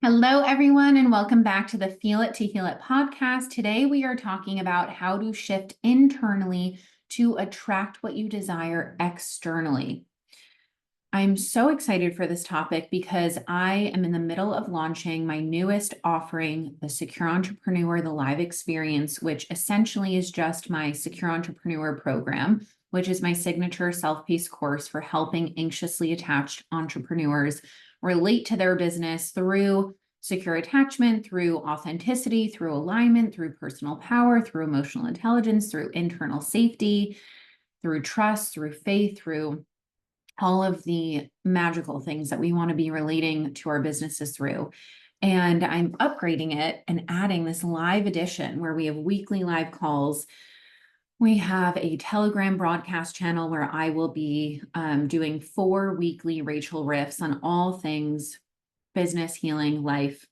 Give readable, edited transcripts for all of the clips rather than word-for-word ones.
Hello, everyone, and welcome back to the Feel It to Heal It podcast. Today, we are talking about how to shift internally to attract what you desire externally. I'm so excited for this topic because I am in the middle of launching my newest offering, the Secure Entrepreneur, the Live Experience, which essentially is just my Secure Entrepreneur program, which is my signature self-paced course for helping anxiously attached entrepreneurs relate to their business through secure attachment, through authenticity, through alignment, through personal power, through emotional intelligence, through internal safety, through trust, through faith, through all of the magical things that we want to be relating to our businesses through. And I'm upgrading it and adding this live edition where we have weekly live calls. We have a Telegram broadcast channel where I will be doing 4 weekly Rachel riffs on all things business, healing, life,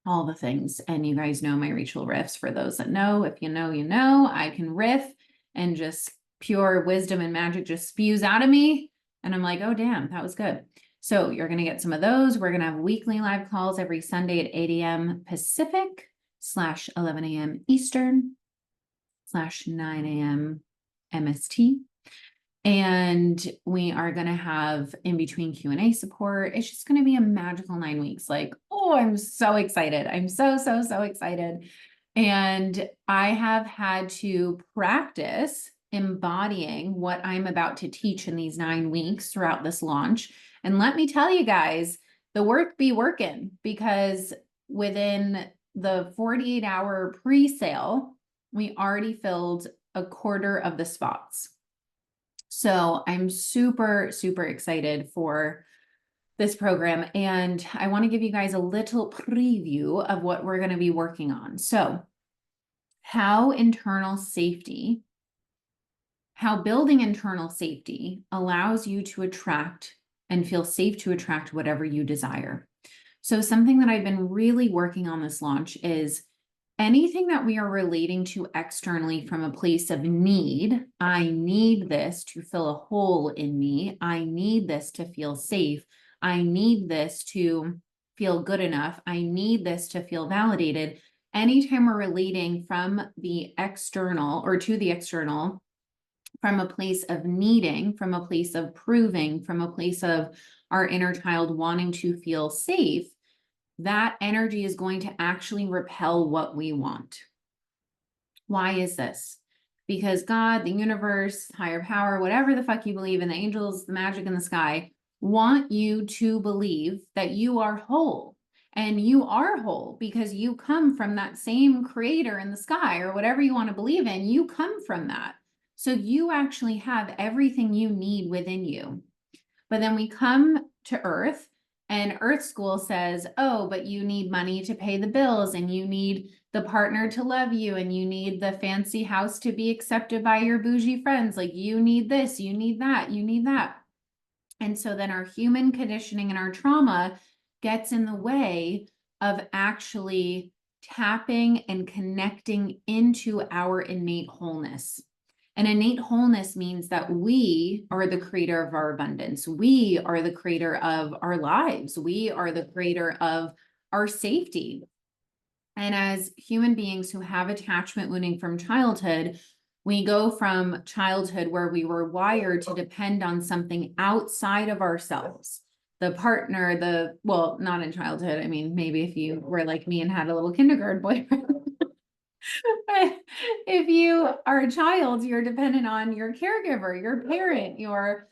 all the things. And you guys know my Rachel riffs. For those that know, if you know, you know, I can riff and just pure wisdom and magic just spews out of me. And I'm like, oh, damn, that was good. So you're going to get some of those. We're going to have weekly live calls every Sunday at 8 a.m. Pacific / 11 a.m. Eastern / 9 a.m. MST. And we are going to have in between Q&A support. It's just going to be a magical 9 weeks. Like, oh, I'm so excited. I'm so excited. And I have had to practice embodying what I'm about to teach in these 9 weeks throughout this launch. And let me tell you guys, the work be working, because within the 48-hour pre-sale, we already filled a quarter of the spots. So I'm super excited for this program. And I want to give you guys a little preview of what we're going to be working on. So how building internal safety allows you to attract and feel safe to attract whatever you desire. So something that I've been really working on this launch is anything that we are relating to externally from a place of need. I need this to fill a hole in me. I need this to feel safe. I need this to feel good enough. I need this to feel validated. Anytime we're relating from the external or to the external, from a place of needing, from a place of proving, from a place of our inner child wanting to feel safe, that energy is going to actually repel what we want. Why is this? Because God, the universe, higher power, whatever the fuck you believe in, the angels, the magic in the sky, want you to believe that you are whole. And you are whole because you come from that same creator in the sky, or whatever you want to believe in. You come from that. So you actually have everything you need within you. But then we come to Earth, and Earth School says, oh, but you need money to pay the bills, and you need the partner to love you, and you need the fancy house to be accepted by your bougie friends. Like, you need this, you need that, you need that. And so then our human conditioning and our trauma gets in the way of actually tapping and connecting into our innate wholeness. And innate wholeness means that we are the creator of our abundance. We are the creator of our lives. We are the creator of our safety. And as human beings who have attachment wounding from childhood, we go from childhood where we were wired to depend on something outside of ourselves. The partner, well, not in childhood. I mean, maybe if you were like me and had a little kindergarten boyfriend. But if you are a child, you're dependent on your caregiver, your parent, your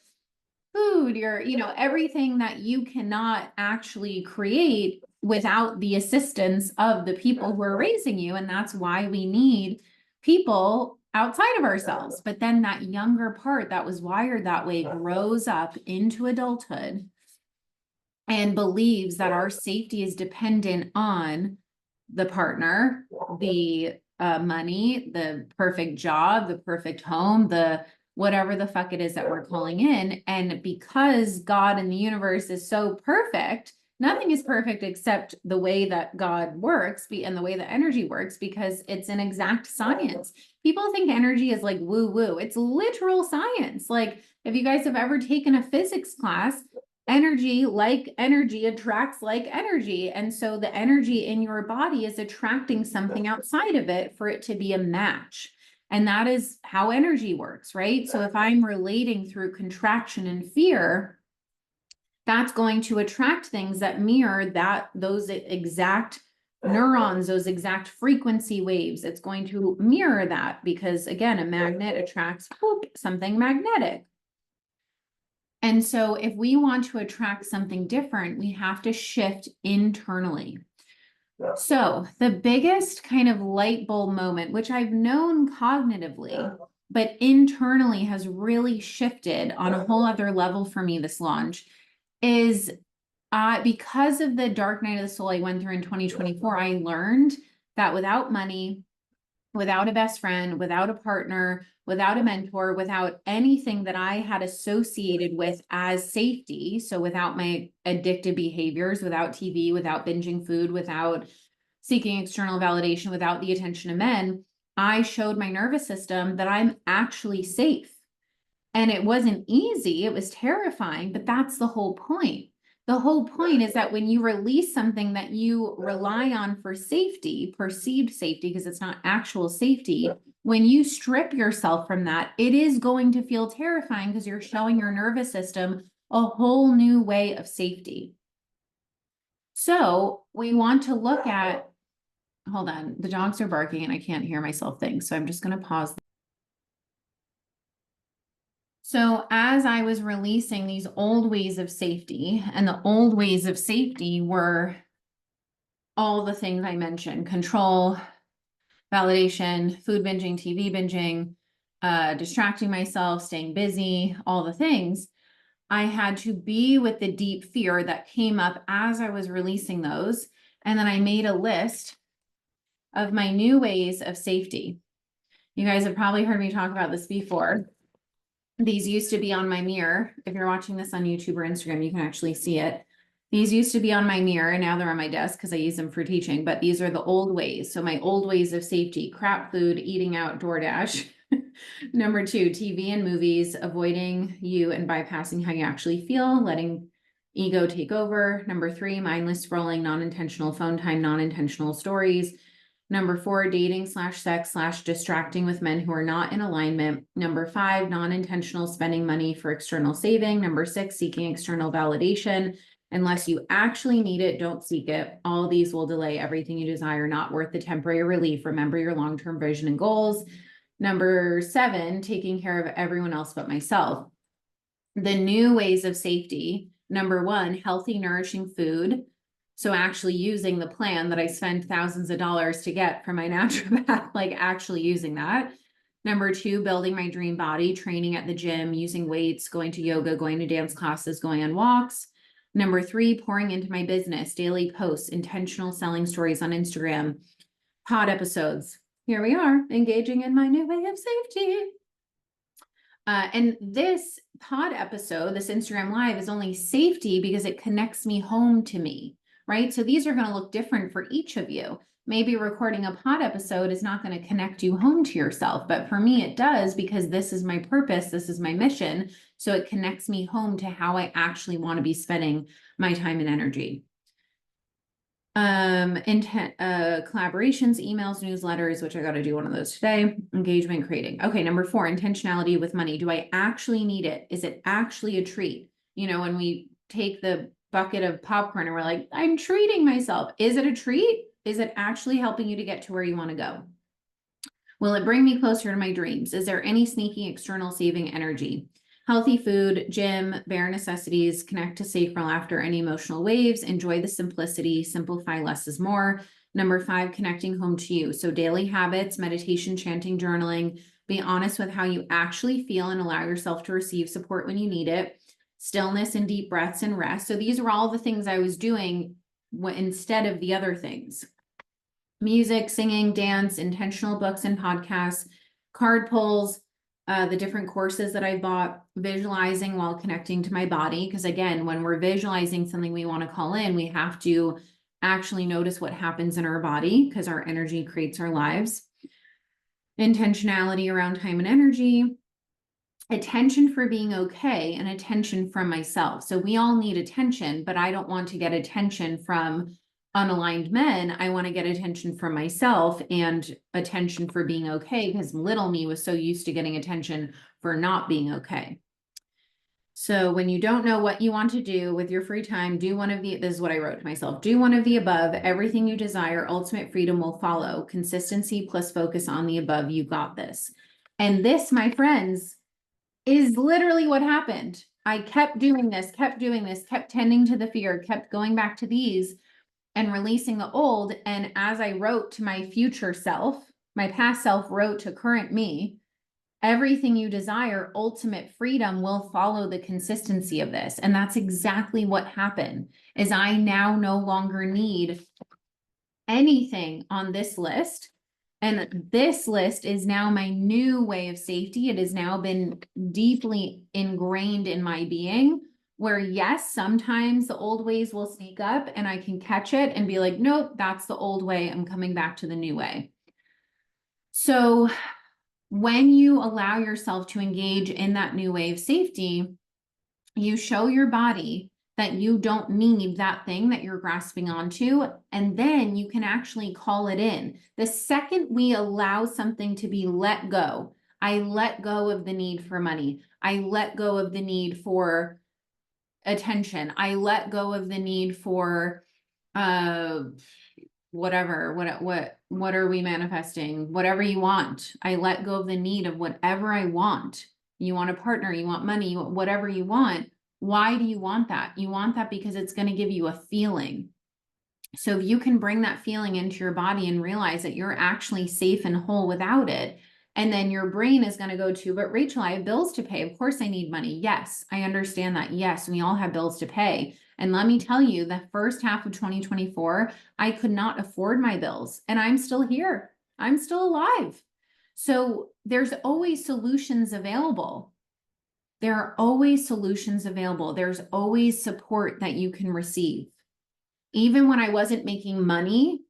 food, your, everything that you cannot actually create without the assistance of the people who are raising you. And that's why we need people outside of ourselves. But then that younger part that was wired that way grows up into adulthood and believes that our safety is dependent on the partner, the money, the perfect job, the perfect home, the whatever the fuck it is that we're calling in. And because God and the universe is so perfect, nothing is perfect except the way that God works and the way that energy works, because it's an exact science. People think energy is like woo woo. It's literal science. Like, if you guys have ever taken a physics class, energy attracts like energy. And so the energy in your body is attracting something outside of it for it to be a match. And that is how energy works, right? So if I'm relating through contraction and fear, that's going to attract things that mirror those exact neurons, those exact frequency waves. It's going to mirror that because, again, a magnet attracts something magnetic. And so if we want to attract something different, we have to shift internally. So the biggest kind of light bulb moment, which I've known cognitively, but internally has really shifted on a whole other level for me this launch, is because of the dark night of the soul I went through in 2024, I learned that without money, without a best friend, without a partner, without a mentor, without anything that I had associated with as safety, so without my addictive behaviors, without TV, without binging food, without seeking external validation, without the attention of men, I showed my nervous system that I'm actually safe. And it wasn't easy, it was terrifying, but that's the whole point. The whole point is that when you release something that you rely on for safety, perceived safety, because it's not actual safety, when you strip yourself from that, it is going to feel terrifying because you're showing your nervous system a whole new way of safety. So we want to look at, hold on, the dogs are barking and I can't hear myself think, so I'm just going to pause. So as I was releasing these old ways of safety, and the old ways of safety were all the things I mentioned: control, validation, food binging, TV binging, distracting myself, staying busy, all the things. I had to be with the deep fear that came up as I was releasing those. And then I made a list of my new ways of safety. You guys have probably heard me talk about this before. These used to be on my mirror. If you're watching this on YouTube or Instagram, you can actually see it. These used to be on my mirror, and now they're on my desk because I use them for teaching, but these are the old ways. So my old ways of safety: crap food, eating out, DoorDash. Number 2, TV and movies, avoiding you and bypassing how you actually feel, letting ego take over. Number 3, mindless scrolling, non-intentional phone time, non-intentional stories. Number 4, dating / sex / distracting with men who are not in alignment. Number 5, non-intentional spending money for external saving. Number 6, seeking external validation. Unless you actually need it, don't seek it. All these will delay everything you desire, not worth the temporary relief. Remember your long-term vision and goals. Number 7, taking care of everyone else but myself. The new ways of safety. Number 1, healthy, nourishing food. So actually using the plan that I spent thousands of dollars to get from my naturopath, like actually using that. Number 2, building my dream body, training at the gym, using weights, going to yoga, going to dance classes, going on walks. Number 3, pouring into my business, daily posts, intentional selling stories on Instagram, pod episodes. Here we are, engaging in my new way of safety. And this pod episode, this Instagram Live, is only safety because it connects me home to me, right? So these are going to look different for each of you. Maybe recording a pod episode is not going to connect you home to yourself, but for me it does, because this is my purpose, this is my mission. So it connects me home to how I actually want to be spending my time and energy. Collaborations, emails, newsletters, which I got to do one of those today. Engagement creating. Okay, number 4, intentionality with money. Do I actually need it? Is it actually a treat? You know, when we take the bucket of popcorn and we're like, I'm treating myself. Is it a treat? Is it actually helping you to get to where you want to go? Will it bring me closer to my dreams? Is there any sneaky external saving energy? Healthy food, gym, bare necessities, connect to safe laughter and emotional waves, enjoy the simplicity, simplify, less is more. Number 5, connecting home to you. So daily habits, meditation, chanting, journaling, be honest with how you actually feel and allow yourself to receive support when you need it. Stillness and deep breaths and rest. So these are all the things I was doing instead of the other things. Music, singing, dance, intentional books and podcasts, card pulls, the different courses that I bought, visualizing while connecting to my body. Because again, when we're visualizing something we want to call in, we have to actually notice what happens in our body, because our energy creates our lives. Intentionality around time and energy. attention for being okay and attention from myself. So we all need attention, but I don't want to get attention from unaligned men. I want to get attention from myself and attention for being okay, because little me was so used to getting attention for not being okay. So when you don't know what you want to do with your free time, do one of the, this is what I wrote to myself, do one of the above, everything you desire, ultimate freedom will follow. Consistency plus focus on the above, you got this. And this, my friends, is literally what happened. I kept doing this, kept tending to the fear, kept going back to these and releasing the old. And as I wrote to my future self, my past self wrote to current me, everything you desire, ultimate freedom will follow the consistency of this. And that's exactly what happened, is I now no longer need anything on this list. And this list is now my new way of safety. It has now been deeply ingrained in my being, where yes, sometimes the old ways will sneak up and I can catch it and be like, nope, that's the old way. I'm coming back to the new way. So when you allow yourself to engage in that new way of safety, you show your body that you don't need that thing that you're grasping onto, and then you can actually call it in. The second we allow something to be let go, I let go of the need for money. I let go of the need for attention. I let go of the need for whatever, what are we manifesting? Whatever you want. I let go of the need of whatever I want. You want a partner, you want money, you want whatever you want. Why do you want that? You want that because it's going to give you a feeling. So if you can bring that feeling into your body and realize that you're actually safe and whole without it, and then your brain is going to go to, but Rachel, I have bills to pay. Of course I need money. Yes, I understand that. Yes, we all have bills to pay. And let me tell you, the first half of 2024, I could not afford my bills, and I'm still here. I'm still alive. So there's always solutions available. There are always solutions available. There's always support that you can receive. Even when I wasn't making money,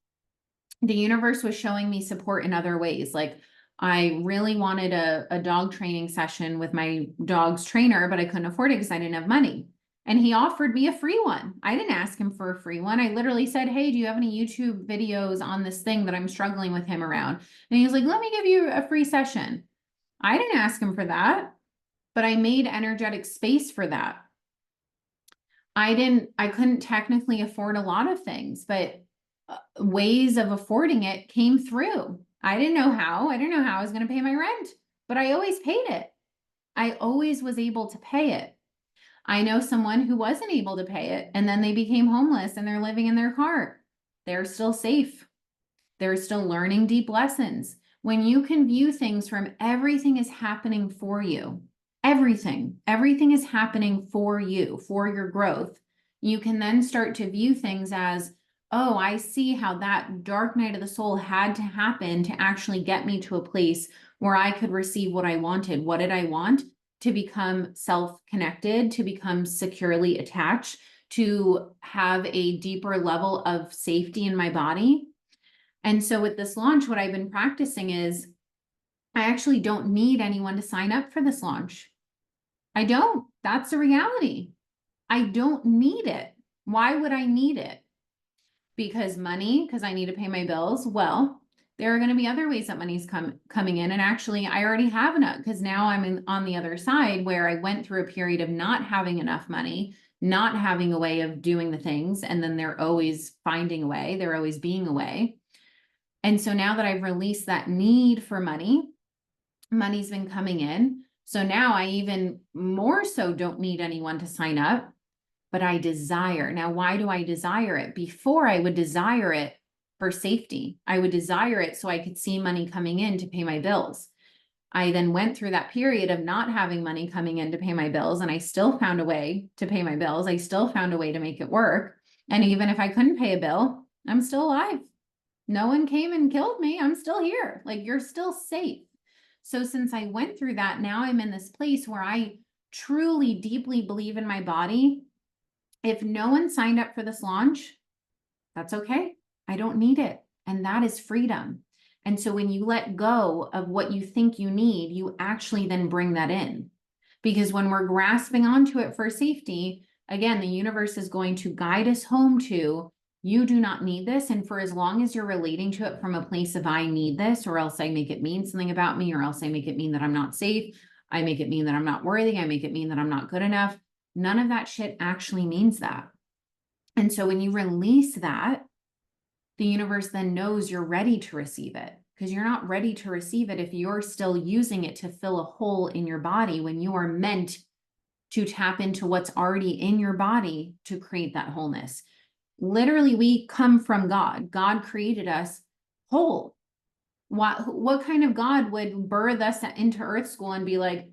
the universe was showing me support in other ways. Like I really wanted a dog training session with my dog's trainer, but I couldn't afford it because I didn't have money. And he offered me a free one. I didn't ask him for a free one. I literally said, hey, do you have any YouTube videos on this thing that I'm struggling with him around? And he was like, let me give you a free session. I didn't ask him for that, but I made energetic space for that. I couldn't technically afford a lot of things, but ways of affording it came through. I didn't know how. I didn't know how I was going to pay my rent, but I always paid it. I always was able to pay it. I know someone who wasn't able to pay it, and then they became homeless and they're living in their car. They're still safe. They're still learning deep lessons. When you can view things from everything is happening for you, everything is happening for you, for your growth. You can then start to view things as, oh, I see how that dark night of the soul had to happen to actually get me to a place where I could receive what I wanted. What did I want? To become self-connected, to become securely attached, to have a deeper level of safety in my body. And so with this launch, what I've been practicing is I actually don't need anyone to sign up for this launch. I don't. That's the reality. I don't need it. Why would I need it? Because I need to pay my bills. Well, there are going to be other ways that money's coming in. And actually, I already have enough, because now I'm on the other side where I went through a period of not having enough money, not having a way of doing the things. And then they're always finding a way. They're always being a way. And so now that I've released that need for money, money's been coming in. So now I even more so don't need anyone to sign up, but I desire. Now, why do I desire it? Before, I would desire it for safety. I would desire it so I could see money coming in to pay my bills. I then went through that period of not having money coming in to pay my bills, and I still found a way to pay my bills. I still found a way to make it work. And even if I couldn't pay a bill, I'm still alive. No one came and killed me. I'm still here. Like, you're still safe. So since I went through that, now I'm in this place where I truly, deeply believe in my body. If no one signed up for this launch, that's okay. I don't need it. And that is freedom. And so when you let go of what you think you need, you actually then bring that in. Because when we're grasping onto it for safety, again, the universe is going to guide us home to, you do not need this. And for as long as you're relating to it from a place of, I need this, or else I make it mean something about me, or else I make it mean that I'm not safe, I make it mean that I'm not worthy, I make it mean that I'm not good enough. None of that shit actually means that. And so when you release that, the universe then knows you're ready to receive it, because you're not ready to receive it if you're still using it to fill a hole in your body when you are meant to tap into what's already in your body to create that wholeness. Literally, we come from God. God created us whole. What kind of God would birth us into Earth School and be like,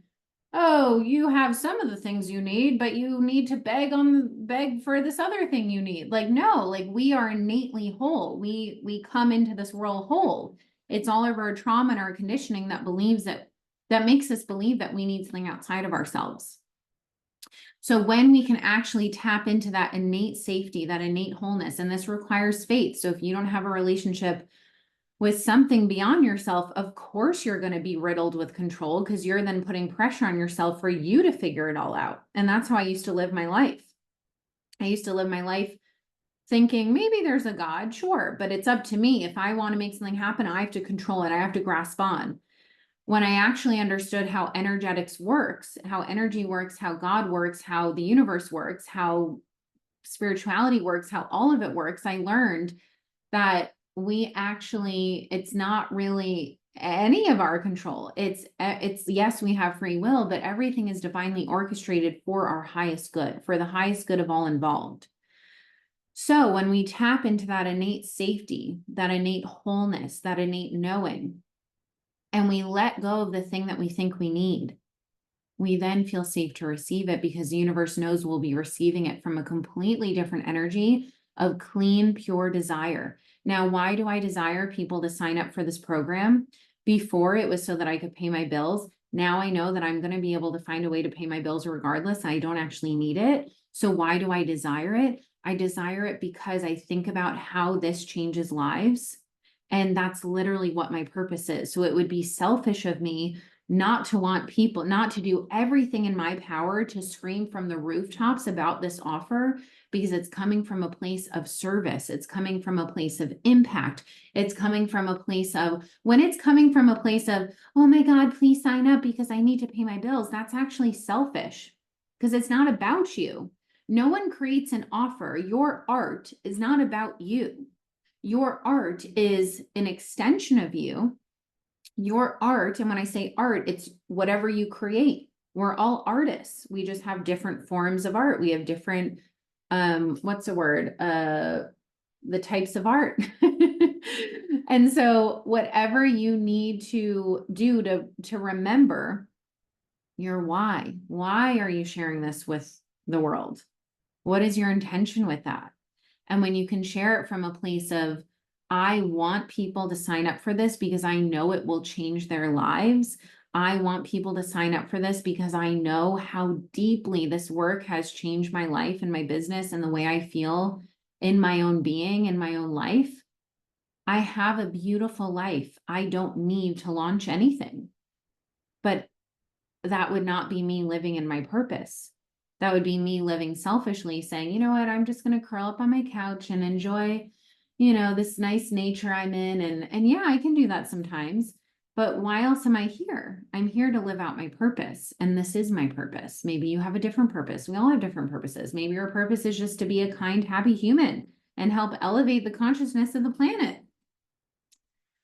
oh, you have some of the things you need, but you need to beg for this other thing you need. Like, no, like we are innately whole. We come into this world whole. It's all of our trauma and our conditioning that makes us believe that we need something outside of ourselves. So when we can actually tap into that innate safety, that innate wholeness, and this requires faith. So if you don't have a relationship with something beyond yourself, of course you're going to be riddled with control, because you're then putting pressure on yourself for you to figure it all out. And that's how I used to live my life. I used to live my life thinking maybe there's a God, sure, but it's up to me. If I want to make something happen, I have to control it. I have to grasp on. When I actually understood how energetics works, how energy works, how God works, how the universe works, how spirituality works, how all of it works, I learned that it's not really any of our control. It's yes, we have free will, but everything is divinely orchestrated for our highest good, for the highest good of all involved. So when we tap into that innate safety, that innate wholeness, that innate knowing, and we let go of the thing that we think we need, we then feel safe to receive it, because the universe knows we'll be receiving it from a completely different energy of clean, pure desire. Now, why do I desire people to sign up for this program? Before, it was so that I could pay my bills. Now I know that I'm going to be able to find a way to pay my bills regardless. I don't actually need it. So why do I desire it? I desire it because I think about how this changes lives. And that's literally what my purpose is. So it would be selfish of me not to want people, not to do everything in my power to scream from the rooftops about this offer, because it's coming from a place of service. It's coming from a place of impact. It's coming from a place of, when it's coming from a place of, oh my God, please sign up because I need to pay my bills, that's actually selfish, because it's not about you. No one creates an offer. Your art is not about you. Your art is an extension of you. Your art, and when I say art, it's whatever you create. We're all artists. We just have different forms of art. We have different, what's the word? The types of art. And so whatever you need to do to remember your why are you sharing this with the world? What is your intention with that? And when you can share it from a place of, I want people to sign up for this because I know it will change their lives. I want people to sign up for this because I know how deeply this work has changed my life and my business and the way I feel in my own being, in my own life. I have a beautiful life. I don't need to launch anything. But that would not be me living in my purpose. That would be me living selfishly, saying, you know what, I'm just going to curl up on my couch and enjoy, this nice nature I'm in. And yeah, I can do that sometimes, but why else am I here? I'm here to live out my purpose. And this is my purpose. Maybe you have a different purpose. We all have different purposes. Maybe your purpose is just to be a kind, happy human and help elevate the consciousness of the planet.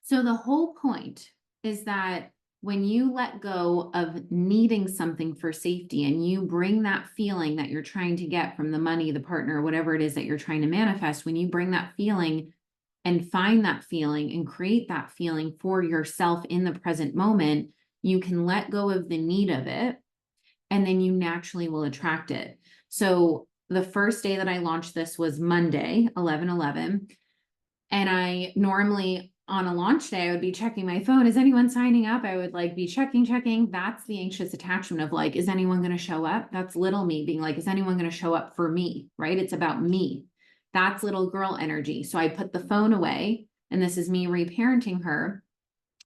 So the whole point is that when you let go of needing something for safety and you bring that feeling that you're trying to get from the money, the partner, whatever it is that you're trying to manifest, when you bring that feeling and find that feeling and create that feeling for yourself in the present moment, you can let go of the need of it, and then you naturally will attract it. So the first day that I launched this was Monday, 11/11. And I normally, on a launch day, I would be checking my phone. Is anyone signing up? I would be checking. That's the anxious attachment of is anyone going to show up? That's little me being is anyone going to show up for me? Right? It's about me. That's little girl energy. So I put the phone away, and this is me reparenting her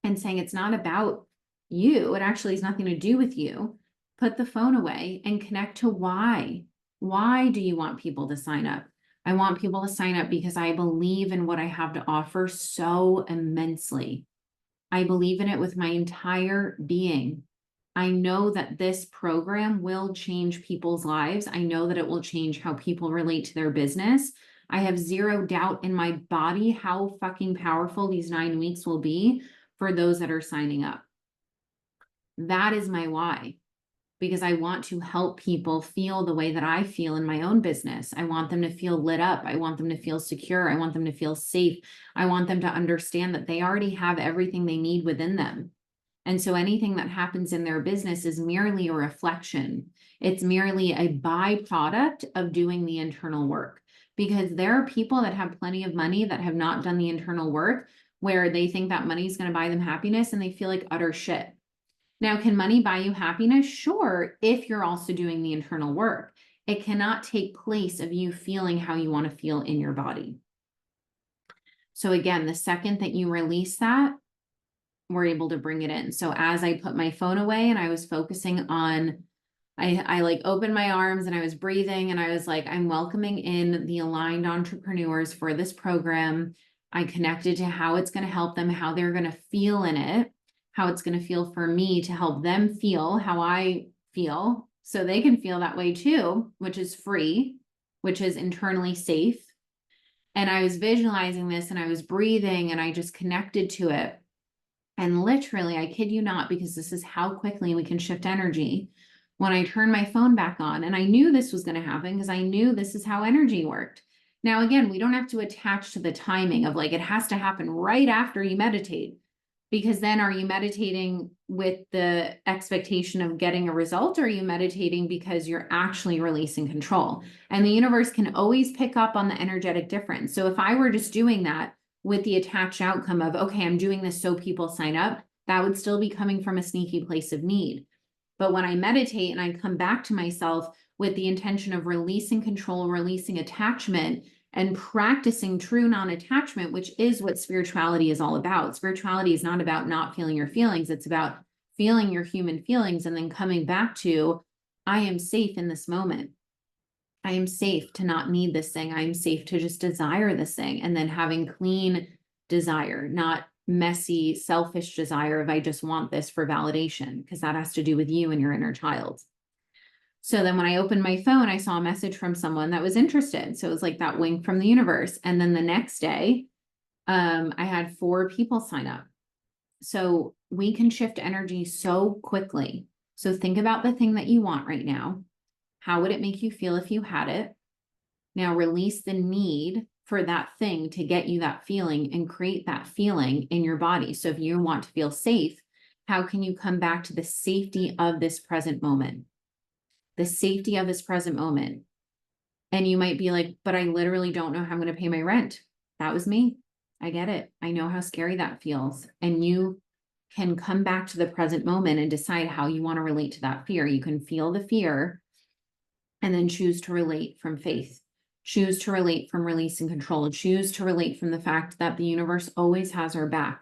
and saying, it's not about you. It actually has nothing to do with you. put the phone away and connect to why. Why do you want people to sign up? I want people to sign up because I believe in what I have to offer so immensely. I believe in it with my entire being. I know that this program will change people's lives. I know that it will change how people relate to their business. I have zero doubt in my body how fucking powerful these 9 weeks will be for those that are signing up. That is my why, because I want to help people feel the way that I feel in my own business. I want them to feel lit up. I want them to feel secure. I want them to feel safe. I want them to understand that they already have everything they need within them. And so anything that happens in their business is merely a reflection. It's merely a byproduct of doing the internal work, because there are people that have plenty of money that have not done the internal work, where they think that money is going to buy them happiness and they feel like utter shit. Now, can money buy you happiness? Sure, if you're also doing the internal work. It cannot take place of you feeling how you want to feel in your body. So again, the second that you release that, we're able to bring it in. So as I put my phone away and I was focusing on, I like opened my arms and I was breathing and I was like, I'm welcoming in the aligned entrepreneurs for this program. I connected to how it's going to help them, how they're going to feel in it, how it's going to feel for me to help them feel how I feel so they can feel that way too, which is free, which is internally safe. And I was visualizing this and I was breathing and I just connected to it. And literally, I kid you not, because this is how quickly we can shift energy. When I turned my phone back on, and I knew this was going to happen because I knew this is how energy worked. Now, again, we don't have to attach to the timing of like, it has to happen right after you meditate, because then are you meditating with the expectation of getting a result, or are you meditating because you're actually releasing control? And the universe can always pick up on the energetic difference. So if I were just doing that with the attached outcome of, okay, I'm doing this so people sign up, that would still be coming from a sneaky place of need. But when I meditate and I come back to myself with the intention of releasing control, releasing attachment, and practicing true non-attachment, which is what spirituality is all about. Spirituality is not about not feeling your feelings. It's about feeling your human feelings and then coming back to, I am safe in this moment. I am safe to not need this thing. I am safe to just desire this thing. And then having clean desire, not messy, selfish desire of I just want this for validation, because that has to do with you and your inner child. So then when I opened my phone, I saw a message from someone that was interested. So it was like that wink from the universe. And then the next day, I had 4 people sign up. So we can shift energy so quickly. So think about the thing that you want right now. How would it make you feel if you had it? Now release the need for that thing to get you that feeling and create that feeling in your body. So if you want to feel safe, how can you come back to the safety of this present moment? The safety of this present moment. And you might be like, but I literally don't know how I'm going to pay my rent. That was me. I get it. I know how scary that feels. And you can come back to the present moment and decide how you want to relate to that fear. You can feel the fear and then choose to relate from faith. Choose to relate from releasing control. Choose to relate from the fact that the universe always has our back.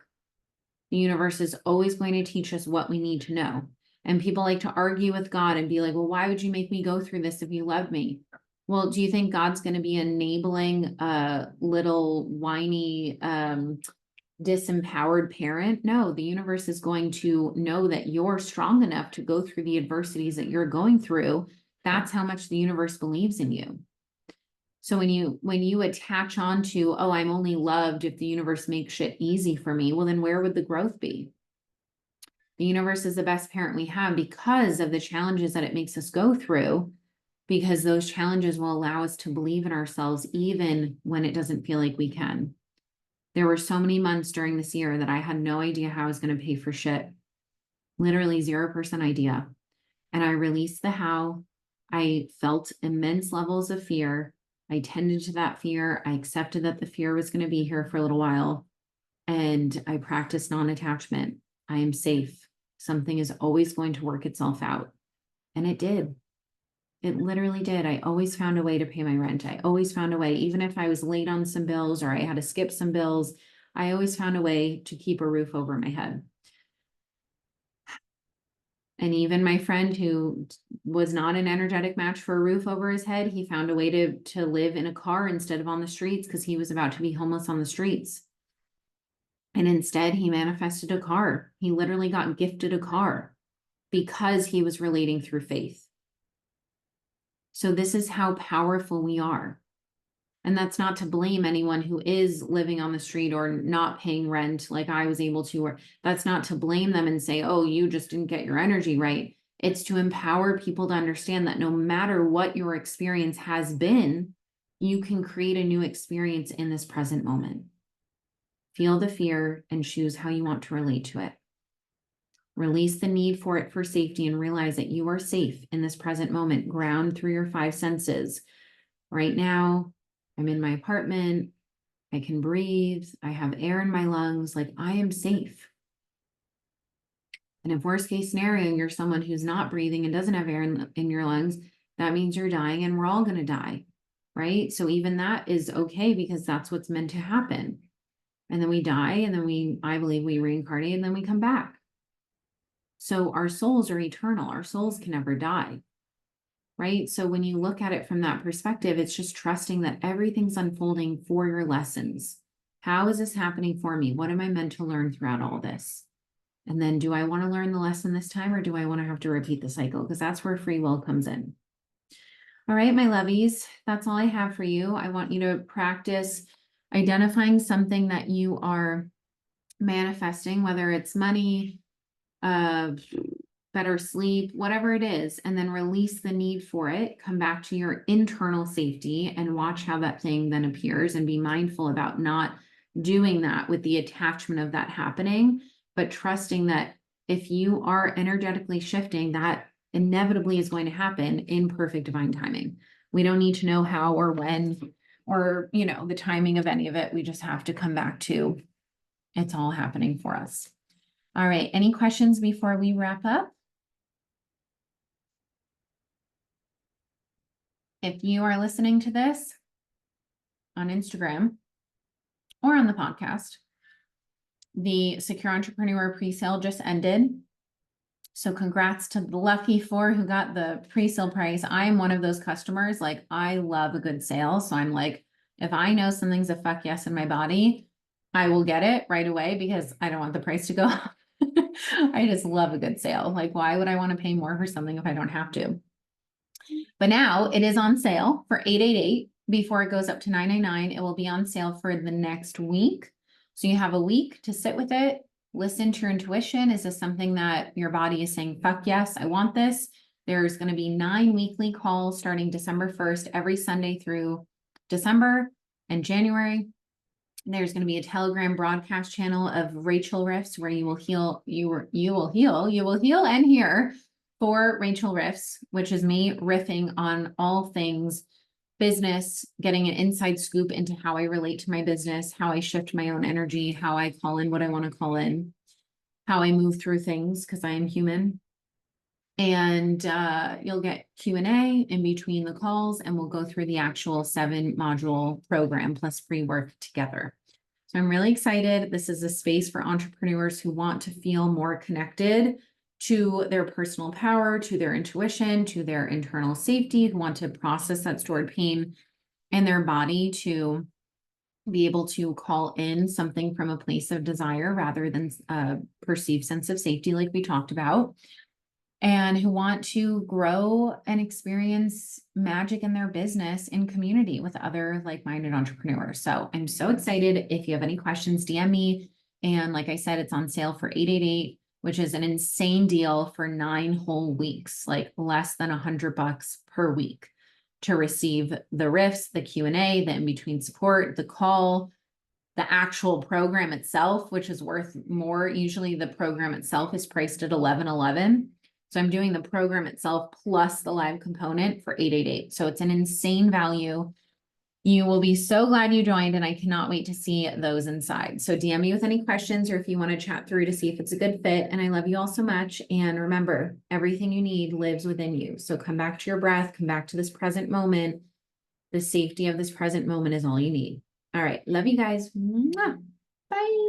The universe is always going to teach us what we need to know. And people like to argue with God and be like, well, why would you make me go through this if you love me? Well, do you think God's going to be enabling a little whiny, disempowered parent? No, the universe is going to know that you're strong enough to go through the adversities that you're going through. That's how much the universe believes in you. So when you attach on to, oh, I'm only loved if the universe makes shit easy for me, well, then where would the growth be? The universe is the best parent we have because of the challenges that it makes us go through, because those challenges will allow us to believe in ourselves even when it doesn't feel like we can. There were so many months during this year that I had no idea how I was going to pay for shit. Literally 0% idea. And I released the how. I felt immense levels of fear. I tended to that fear. I accepted that the fear was going to be here for a little while. And I practiced non-attachment. I am safe. Something is always going to work itself out. And it did. It literally did. I always found a way to pay my rent. I always found a way, even if I was late on some bills or I had to skip some bills, I always found a way to keep a roof over my head. And even my friend who was not an energetic match for a roof over his head, he found a way to live in a car instead of on the streets because he was about to be homeless on the streets. And instead, he manifested a car. He literally got gifted a car because he was relating through faith. So this is how powerful we are. And that's not to blame anyone who is living on the street or not paying rent like I was able to, or that's not to blame them and say, oh, you just didn't get your energy right. It's to empower people to understand that no matter what your experience has been, you can create a new experience in this present moment. Feel the fear and choose how you want to relate to it. Release the need for it for safety and realize that you are safe in this present moment. Ground through your 5 senses. Right now, I'm in my apartment. I can breathe. I have air in my lungs. Like, I am safe. And if worst case scenario, you're someone who's not breathing and doesn't have air in your lungs, that means you're dying and we're all going to die, right? So even that is okay because that's what's meant to happen. And then we die and then I believe we reincarnate and then we come back. So our souls are eternal. Our souls can never die. Right? So when you look at it from that perspective, it's just trusting that everything's unfolding for your lessons. How is this happening for me? What am I meant to learn throughout all this? And then do I want to learn the lesson this time or do I want to have to repeat the cycle? Because that's where free will comes in. All right, my lovies, that's all I have for you. I want you to practice identifying something that you are manifesting, whether it's money, better sleep, whatever it is, and then release the need for it. Come back to your internal safety and watch how that thing then appears and be mindful about not doing that with the attachment of that happening, but trusting that if you are energetically shifting, that inevitably is going to happen in perfect divine timing. We don't need to know how or when or, the timing of any of it. We just have to come back to it's all happening for us. All right. Any questions before we wrap up? If you are listening to this on Instagram or on the podcast, the Secure Entrepreneur pre-sale just ended. So congrats to the lucky 4 who got the pre-sale price. I am one of those customers. Like, I love a good sale. So I'm like, if I know something's a fuck yes in my body, I will get it right away because I don't want the price to go up. I just love a good sale. Like, why would I want to pay more for something if I don't have to? But now it is on sale for $888 before it goes up to $999. It will be on sale for the next week. So you have a week to sit with it, listen to your intuition. Is this something that your body is saying, fuck yes, I want this? There's going to be 9 weekly calls starting December 1st, every Sunday through December and January. There's going to be a Telegram broadcast channel of Rachel Riffs where you will heal and hear for Rachel Riffs, which is me riffing on all things business, getting an inside scoop into how I relate to my business, how I shift my own energy, how I call in what I want to call in, how I move through things because I am human. And you'll get Q&A in between the calls, and we'll go through the actual 7-module program plus free work together. So I'm really excited. This is a space for entrepreneurs who want to feel more connected to their personal power, to their intuition, to their internal safety, who want to process that stored pain in their body to be able to call in something from a place of desire rather than a perceived sense of safety like we talked about, and who want to grow and experience magic in their business in community with other like-minded entrepreneurs. So I'm so excited. If you have any questions, DM me. And like I said, it's on sale for $888, which is an insane deal for 9 whole weeks, like less than $100 per week to receive the riffs, the Q&A, the in-between support, the call, the actual program itself, which is worth more. Usually the program itself is priced at $1111. So I'm doing the program itself plus the live component for $888. So it's an insane value. You will be so glad you joined, and I cannot wait to see those inside. So DM me with any questions or if you want to chat through to see if it's a good fit. And I love you all so much. And remember, everything you need lives within you. So come back to your breath, come back to this present moment. The safety of this present moment is all you need. All right. Love you guys. Mwah. Bye.